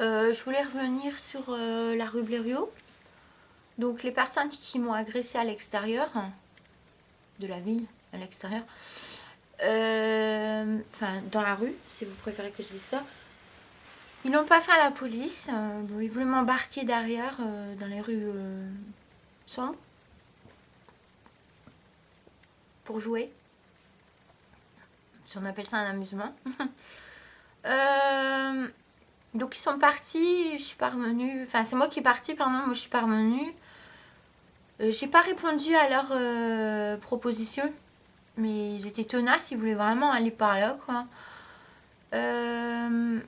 Je voulais revenir sur la rue Blériot. Donc les personnes qui m'ont agressée à l'extérieur de la ville, à l'extérieur, enfin dans la rue, si vous préférez que je dise ça, ils n'ont pas fait à la police. Bon, ils voulaient m'embarquer derrière dans les rues sombres pour jouer. Si on appelle ça un amusement. Donc ils sont partis, je suis pas revenue. Enfin, c'est moi qui est partie, pardon, moi je suis pas revenue. J'ai pas répondu à leur proposition, mais ils étaient tenaces, ils voulaient vraiment aller par là, quoi. Je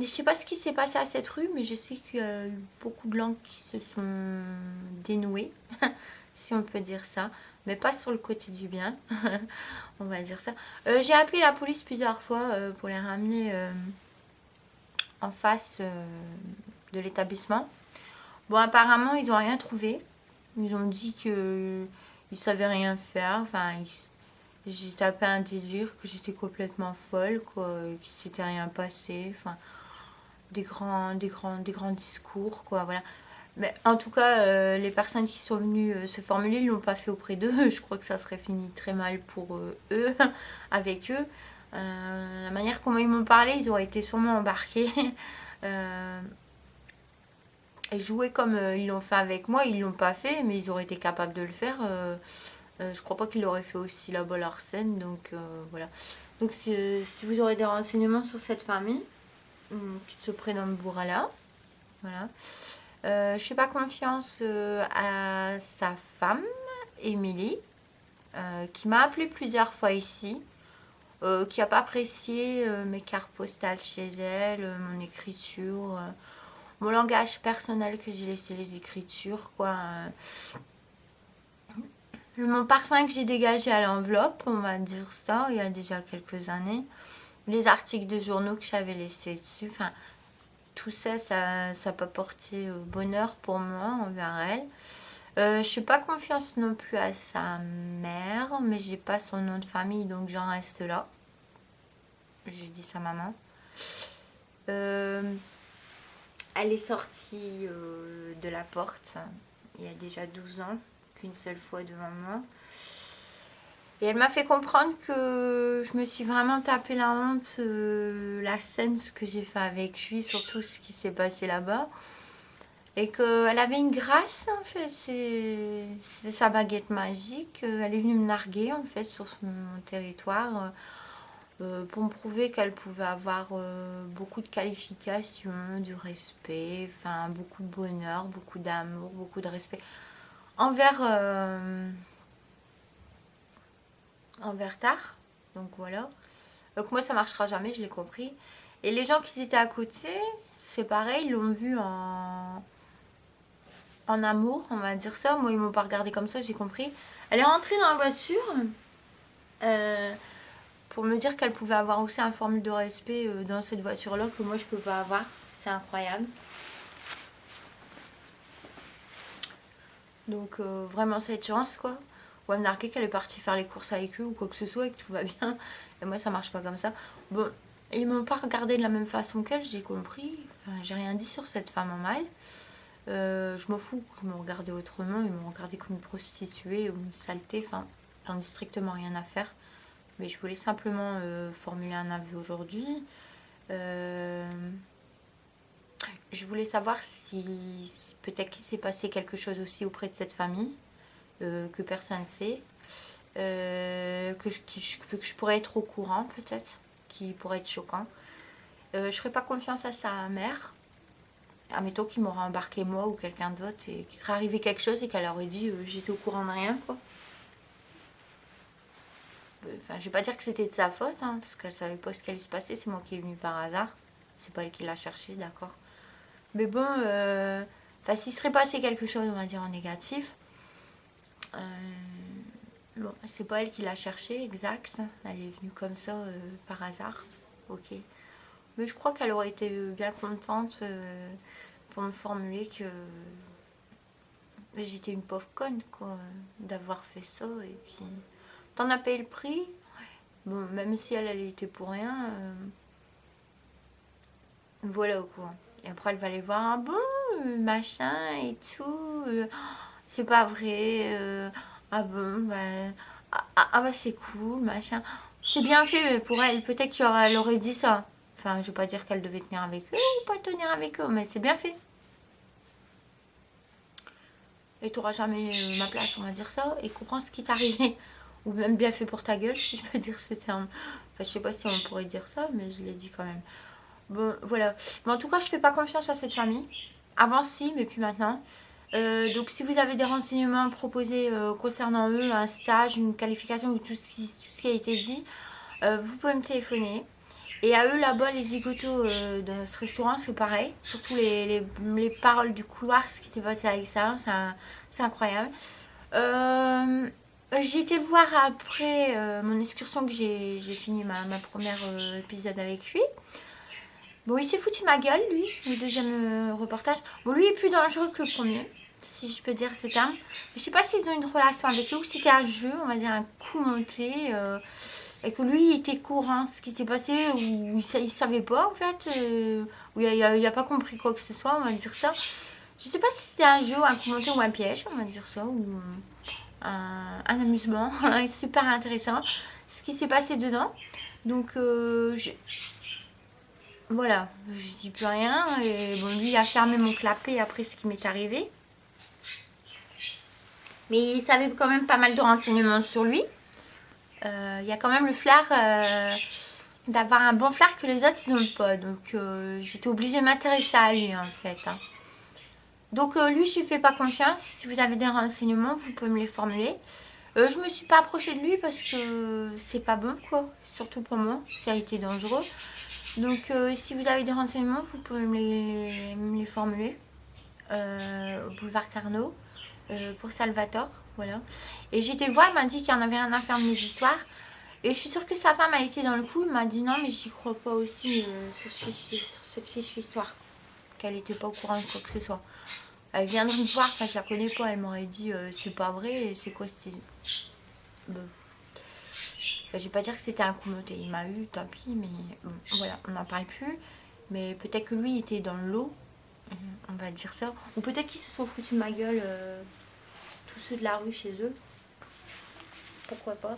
sais pas ce qui s'est passé à cette rue, mais je sais qu'il y a eu beaucoup de langues qui se sont dénouées, si on peut dire ça, mais pas sur le côté du bien, on va dire ça. J'ai appelé la police plusieurs fois pour les ramener en face de l'établissement. Bon, apparemment, ils ont rien trouvé. Ils ont dit que ils savaient rien faire. Enfin, j'ai tapé un délire, que j'étais complètement folle, quoi, et qu'il s'était rien passé. Enfin, des grands discours, quoi, voilà. Mais en tout cas, les personnes qui sont venues se formuler, ils l'ont pas fait auprès d'eux. Je crois que ça serait fini très mal pour eux, avec eux. La manière comment ils m'ont parlé, ils auraient été sûrement embarqués. Et jouer comme ils l'ont fait avec moi, ils l'ont pas fait, mais ils auraient été capables de le faire. Je crois pas qu'ils l'auraient fait aussi là-bas leur scène, donc voilà. Donc si vous aurez des renseignements sur cette famille, qui se prénomme Bourala, voilà. Je fais pas confiance à sa femme, Émilie, qui m'a appelé plusieurs fois ici, qui a pas apprécié mes cartes postales chez elle, mon écriture, mon langage personnel que j'ai laissé les écritures, quoi. Mon parfum que j'ai dégagé à l'enveloppe, on va dire ça, il y a déjà quelques années. Les articles de journaux que j'avais laissés dessus, enfin, tout ça, ça n'a pas porté bonheur pour moi envers elle. Je fais pas confiance non plus à sa mère, mais j'ai pas son nom de famille, donc j'en reste là. J'ai dit sa maman. Elle est sortie de la porte il y a déjà 12 ans, qu'une seule fois devant moi. Et elle m'a fait comprendre que je me suis vraiment tapé la honte, la scène, ce que j'ai fait avec lui, surtout ce qui s'est passé là-bas. Et qu'elle avait une grâce, en fait, c'était sa baguette magique. Elle est venue me narguer, en fait, sur mon territoire, pour me prouver qu'elle pouvait avoir beaucoup de qualifications, du respect, enfin, beaucoup de bonheur, beaucoup d'amour, beaucoup de respect envers, envers Tar. Donc voilà. Donc moi, ça marchera jamais, je l'ai compris. Et les gens qui étaient à côté, c'est pareil, ils l'ont vu en amour, on va dire ça. Moi, ils m'ont pas regardé comme ça, j'ai compris. Elle est rentrée dans la voiture euh, pour me dire qu'elle pouvait avoir aussi un formule de respect dans cette voiture-là que moi, je peux pas avoir. C'est incroyable. Donc, vraiment, cette chance, quoi. Ou elle me narguer qu'elle est partie faire les courses avec eux ou quoi que ce soit et que tout va bien. Et moi, ça marche pas comme ça. Bon, ils m'ont pas regardé de la même façon qu'elle, j'ai compris. Enfin, j'ai rien dit sur cette femme en mal. Je m'en fous qu'ils m'ont regardé autrement, ils m'ont regardé comme une prostituée ou une saleté, enfin, j'en ai strictement rien à faire. Mais je voulais simplement formuler un aveu aujourd'hui. Je voulais savoir si peut-être qu'il s'est passé quelque chose aussi auprès de cette famille, que personne ne sait, que je pourrais être au courant peut-être, qui pourrait être choquant. Je ne ferais pas confiance à sa mère. Admettons qu'il m'aurait embarqué moi ou quelqu'un d'autre et qu'il serait arrivé quelque chose et qu'elle aurait dit j'étais au courant de rien, quoi. Enfin, je vais pas dire que c'était de sa faute, hein, parce qu'elle savait pas ce qui allait se passer, c'est moi qui est venue par hasard. C'est pas elle qui l'a cherché, d'accord. Mais bon, enfin, s'il serait passé quelque chose, on va dire en négatif, bon, c'est pas elle qui l'a cherché, exact. Elle est venue comme ça par hasard, ok. Mais je crois qu'elle aurait été bien contente pour me formuler que j'étais une pauvre conne, quoi, d'avoir fait ça. Et puis, t'en as payé le prix. Bon, même si elle était pour rien, Voilà quoi. Et après elle va aller voir, ah bon, machin et tout. C'est pas vrai. Ah bon, bah, bah c'est cool, machin. C'est bien fait mais pour elle. Peut-être qu'elle aurait dit ça. Enfin, je veux pas dire qu'elle devait tenir avec eux ou pas tenir avec eux, mais c'est bien fait. Et t'auras jamais ma place, on va dire ça, et comprends ce qui t'est arrivé. Ou même bien fait pour ta gueule, si je peux dire ce terme. Enfin, je sais pas si on pourrait dire ça, mais je l'ai dit quand même. Bon, voilà. Mais en tout cas, je fais pas confiance à cette famille. Avant, si, mais puis maintenant. Donc, si vous avez des renseignements proposés concernant eux, un stage, une qualification ou tout ce qui a été dit, vous pouvez me téléphoner. Et à eux là-bas, les zigotos de ce restaurant, c'est pareil. Surtout les paroles du couloir, ce qui s'est passé avec ça, c'est incroyable. J'ai été le voir après mon excursion que j'ai fini ma première épisode avec lui. Bon, il s'est foutu ma gueule, lui, le deuxième reportage. Bon, lui est plus dangereux que le premier, si je peux dire ce terme. Mais je sais pas s'ils ont une relation avec lui ou c'était un jeu, on va dire un coup monté. Et que lui, il était courant ce qui s'est passé, ou il savait pas en fait, ou il a pas compris quoi que ce soit, on va dire ça. Je sais pas si c'était un jeu, un coup monté ou un piège, on va dire ça, ou un amusement super intéressant ce qui s'est passé dedans. Donc voilà, je dis plus rien. Et bon, lui a fermé mon clapet après ce qui m'est arrivé. Mais il savait quand même pas mal de renseignements sur lui. Il y a quand même le flair d'avoir un bon flair que les autres ils n'ont pas. Donc j'étais obligée de m'intéresser à lui en fait. Hein. Donc lui je lui fais pas confiance. Si vous avez des renseignements, vous pouvez me les formuler. Je me suis pas approchée de lui parce que c'est pas bon quoi. Surtout pour moi, ça a été dangereux. Donc si vous avez des renseignements, vous pouvez me les formuler. Au boulevard Carnot. Pour Salvatore, voilà. Et j'ai été le voir, il m'a dit qu'il y en avait rien à faire de mes histoires. Et je suis sûre que sa femme a été dans le coup. Il m'a dit non, mais j'y crois pas aussi sur cette fiche histoire. Qu'elle était pas au courant de quoi que ce soit. Elle viendrait me voir, enfin je la connais pas. Elle m'aurait dit c'est pas vrai. C'est quoi c'était. Bon. Enfin, je vais pas dire que c'était un coup monté. Il m'a eu, tant pis, mais bon, voilà, on n'en parle plus. Mais peut-être que lui était dans l'eau, on va dire ça. Ou peut-être qu'ils se sont foutus de ma gueule, tous ceux de la rue chez eux. Pourquoi pas.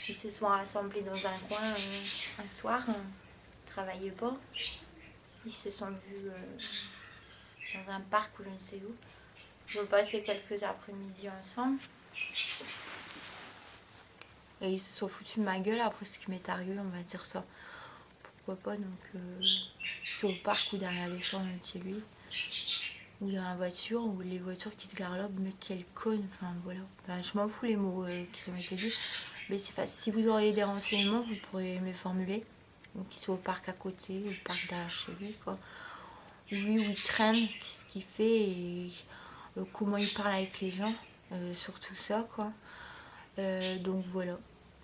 Ils se sont rassemblés dans un coin un soir, ils travaillaient pas. Ils se sont vus dans un parc ou je ne sais où. Ils ont passé quelques après-midi ensemble. Et ils se sont foutus de ma gueule après ce qui m'est arrivé, on va dire ça. Pourquoi pas, donc ils sont au parc ou derrière les champs de chez lui. Ou dans la voiture, ou les voitures qui se garent là, mais quelle conne, enfin voilà. Enfin, je m'en fous les mots qui ont été dit. Mais c'est facile. Si vous auriez des renseignements, vous pourrez me les formuler. Donc, qu'il soit au parc à côté, au parc derrière chez lui, quoi. Lui, où il traîne, qu'est-ce qu'il fait, et comment il parle avec les gens, surtout ça, quoi. Donc, voilà.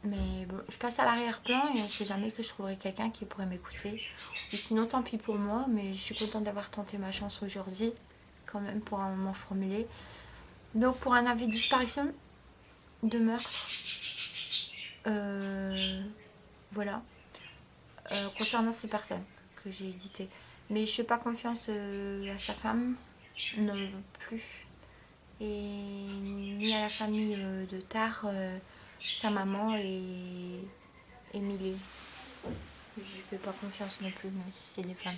Mais bon, je passe à l'arrière-plan et on ne sait jamais que je trouverai quelqu'un qui pourrait m'écouter. Ou sinon, tant pis pour moi, mais je suis contente d'avoir tenté ma chance aujourd'hui, quand même, pour un moment formulé. Donc, pour un avis de disparition, de meurtre, voilà, concernant ces personnes que j'ai éditées. Mais je fais pas confiance à sa femme, non plus, et ni à la famille de Tar, sa maman et Émilie. Je fais pas confiance non plus, même si c'est des femmes.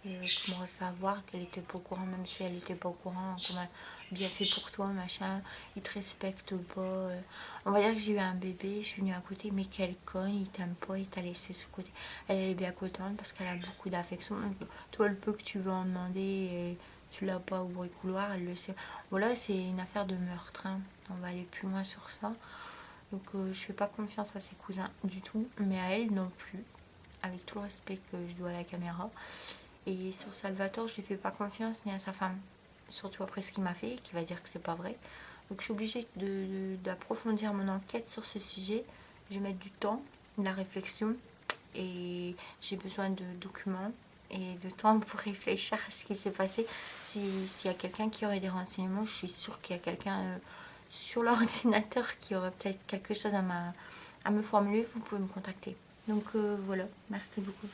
Et je m'aurais fait avoir qu'elle était pas au courant, même si elle était pas au courant, qu'on a bien fait pour toi, machin, il te respecte pas. On va dire que j'ai eu un bébé, je suis venue à côté, mais quelle conne, il t'aime pas, il t'a laissé ce côté. Elle est bien contente parce qu'elle a beaucoup d'affection. Toi, le peu que tu veux en demander, et tu l'as pas au bruit couloir, elle le sait. Voilà, c'est une affaire de meurtre, hein. On va aller plus loin sur ça. Donc je fais pas confiance à ses cousins du tout, mais à elle non plus, avec tout le respect que je dois à la caméra. Et sur Salvatore, je lui fais pas confiance ni à sa femme. Surtout après ce qu'il m'a fait, qui va dire que c'est pas vrai. Donc je suis obligée d'approfondir mon enquête sur ce sujet. Je vais mettre du temps, de la réflexion. Et j'ai besoin de documents et de temps pour réfléchir à ce qui s'est passé. S'il y a quelqu'un qui aurait des renseignements, je suis sûre qu'il y a quelqu'un sur l'ordinateur qui aurait peut-être quelque chose à me formuler. Vous pouvez me contacter. Donc voilà, merci beaucoup.